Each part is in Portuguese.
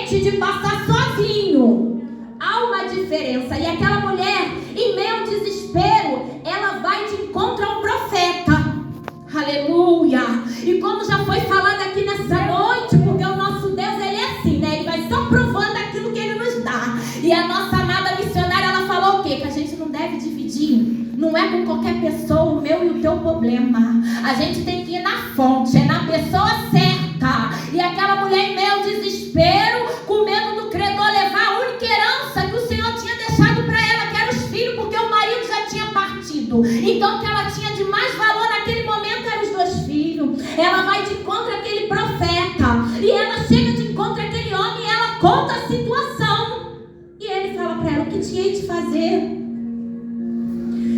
diferente de passar sozinho. Há uma diferença. E aquela mulher, em meio ao desespero, ela vai de encontro a um profeta. Aleluia. E como já foi falado aqui nessa noite, porque o nosso Deus, ele é assim, né? Ele vai só provando aquilo que ele nos dá. E a nossa amada missionária, ela falou o quê? Que a gente não deve dividir. Não é com qualquer pessoa o meu e o teu problema. A gente tem que ir na fonte, é na pessoa certa. E aquela mulher, em meio ao desespero, com medo do credor levar a única herança que o Senhor tinha deixado para ela, que era os filhos, porque o marido já tinha partido. Então o que ela tinha de mais valor naquele momento eram os 2 filhos. Ela vai de encontro àquele profeta. E ela chega de encontro àquele homem e ela conta a situação. E ele fala para ela: o que tinha de fazer?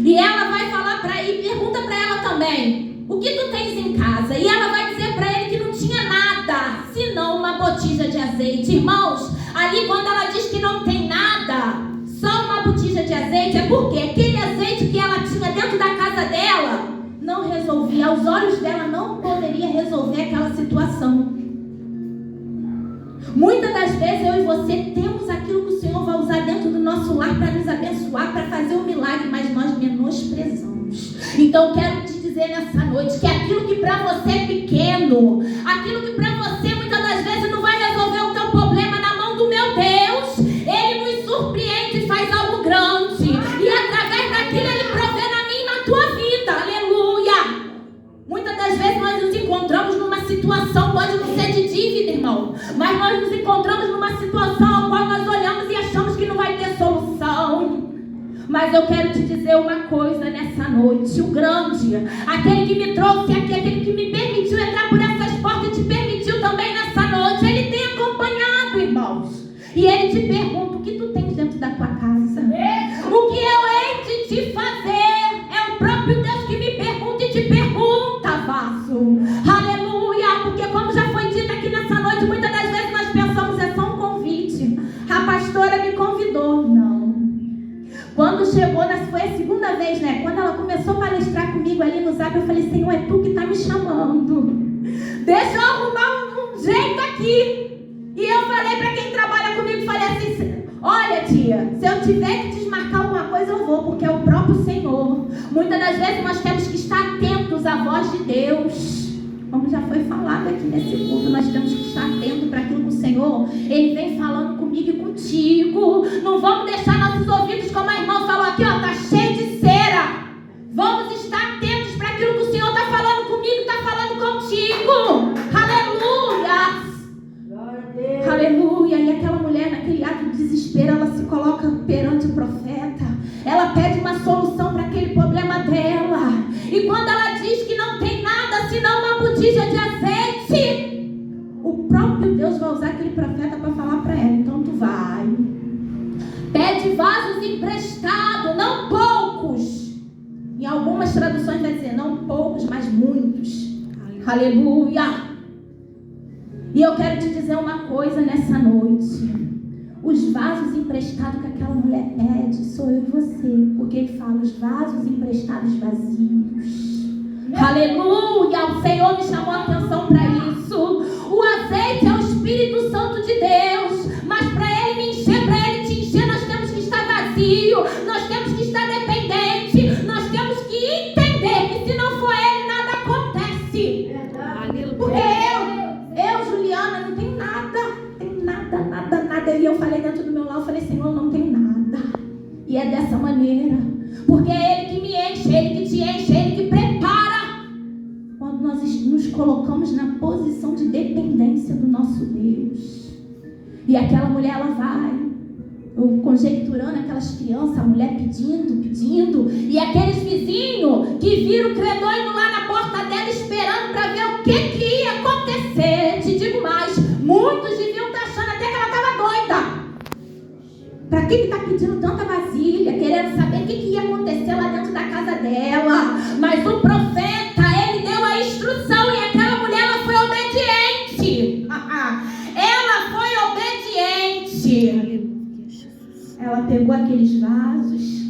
E ela vai falar para ele, pergunta para ela também: o que tu tens em casa? E ela vai dizer para ele que não tinha nada, senão uma botija de azeite. Irmãos, ali quando ela diz que não tem nada, só uma botija de azeite, é porque aquele azeite que ela tinha dentro da casa dela não resolvia, aos olhos dela não poderia resolver aquela situação. Muitas das vezes eu e você temos aquilo que o Senhor vai usar dentro do nosso lar para nos abençoar, para fazer um milagre, mas nós menosprezamos. Então quero te dizer nessa noite que aquilo que para você é pequeno, aquilo que para você muitas das vezes não vai resolver o teu problema, na mão do meu Deus, Ele nos surpreende e faz algo grande. E através daquilo Ele provê na minha e na tua vida. Aleluia! Muitas das vezes nós nos encontramos numa situação, pode não ser de dívida, irmão, mas nós nos encontramos numa situação a qual nós olhamos e achamos que não vai ter solução. Mas eu quero te dizer uma coisa nessa noite: o grande, aquele que me trouxe aqui, aquele que me permitiu entrar por essas portas e te permitiu também nessa noite, Ele tem acompanhado, irmãos. E Ele te pergunta: o que tu tens dentro da tua casa? O que eu hei de te fazer? É o próprio Deus que me pergunta e te pergunta, vaso. Aleluia! Porque como já foi dito aqui nessa noite, muitas das vezes nós pensamos é só um convite. A pastora me convidou. Não. Quando chegou, foi a segunda vez, né? Quando ela começou a palestrar comigo ali no Zap, eu falei: Senhor, é tu que está me chamando. Deixa eu arrumar um jeito aqui. E eu falei para quem trabalha comigo, falei assim: olha, tia, se eu tiver que desmarcar alguma coisa, eu vou, porque é o próprio Senhor. Muitas das vezes nós temos que estar atentos à voz de Deus. Como já foi falado aqui nesse culto, nós temos que estar atentos para aquilo que o Senhor, Ele vem falando comigo e contigo. Não vamos deixar nossos ouvidos, como a irmã falou aqui, ó, tá cheio de cera. Vamos estar atentos para aquilo que o Senhor está falando comigo, está falando contigo. Aleluia! Aleluia! E aquela mulher, naquele ato de desespero, ela se coloca perante o profeta. Ela pede uma solução para aquele problema dela. E quando ela diz que não tem nada senão uma botija de azeite, o próprio Deus vai usar aquele profeta para falar para ela: então tu vai, pede vasos emprestados, não poucos. Em algumas traduções vai dizer não poucos, mas muitos. Aleluia! E eu quero te dizer uma coisa nessa noite: os vasos emprestados que aquela mulher pede sou eu e você, porque ele fala os vasos emprestados vazios. Aleluia! O Senhor me chamou a atenção para isso. O azeite é o Espírito Santo de Deus, mas para Ele me encher, para Ele te encher, nós temos que estar vazio, nós temos que estar dependente, nós temos que entender que se não for Ele, nada acontece. Porque eu, Juliana, não tenho nada. E eu falei dentro do meu lar, eu falei: Senhor, eu não tenho nada. E é dessa maneira, porque é Ele que me enche, é Ele que te enche, é Ele que prepara. Quando nós nos colocamos na posição de dependência do nosso Deus. E aquela mulher, ela vai, conjecturando aquelas crianças, a mulher pedindo, e aqueles vizinhos que viram o credor indo lá na porta dela esperando para ver o que ia acontecer. Te digo mais, muitos deviam estar achando até que ela estava doida. Para que está pedindo tanta vasilha, querendo saber o que ia acontecer lá dentro da casa dela? Mas o profeta, ele deu a instrução, e aquela mulher, ela foi obediente. Ela foi obediente. Ela pegou aqueles vasos,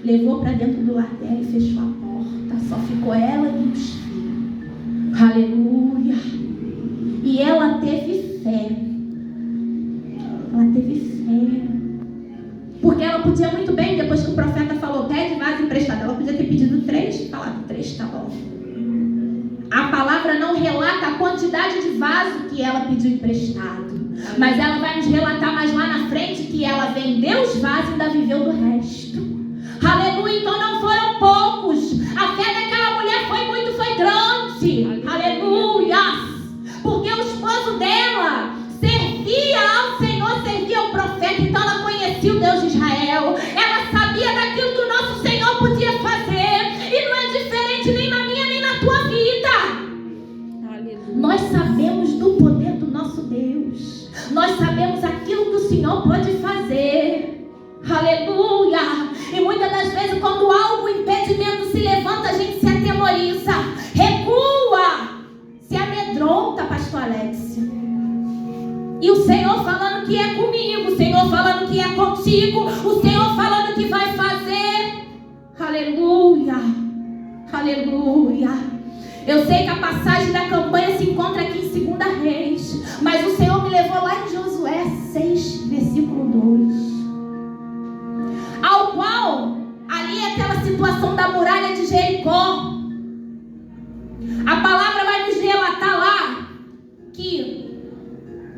levou para dentro do lar dela e fechou a porta. Só ficou ela e os filhos. Aleluia! E ela teve fé. teve fé. Porque ela podia muito bem, depois que o profeta falou, pede vaso emprestado, ela podia ter pedido 3, falado 3, tá bom. A palavra não relata a quantidade de vaso que ela pediu emprestado. Mas ela vai nos relatar mais lá na frente que ela vendeu os vasos e ainda viveu do resto. Aleluia, então não foram poucos. A fé daquela mulher foi grande. Aleluia. Porque o esposo dela servia ao Senhor, servia ao profeta, então ela conhecia o Deus de Israel. Ela sabia daquilo que o nosso Senhor podia fazer. E não é diferente nem na minha, nem na tua vida. Aleluia. Nós sabemos do poder do nosso Deus. Nós sabemos aquilo que o Senhor pode fazer. Aleluia. E muitas das vezes quando algo, impedimento se levanta, a gente se atemoriza, recua, se amedronta, pastor Alex. E o Senhor falando que é comigo, o Senhor falando que é contigo, o Senhor falando que vai fazer. Aleluia. Aleluia. Eu sei que a passagem da campanha se encontra aqui em 2 Reis, mas o Senhor me levou lá em Josué 6, versículo 2. Ao qual, ali é aquela situação da muralha de Jericó. A palavra vai nos relatar lá que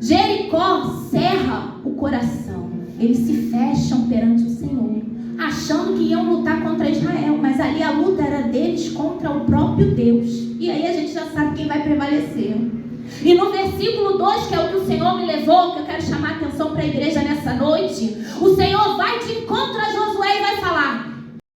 Jericó cerra o coração. Eles se fecham perante o Senhor, achando que iam lutar contra Israel, mas ali a luta era deles contra o próprio Deus. E aí a gente já sabe quem vai prevalecer. E no versículo 2, que é o que o Senhor me levou, que eu quero chamar a atenção para a igreja nessa noite, o Senhor vai de encontro a Josué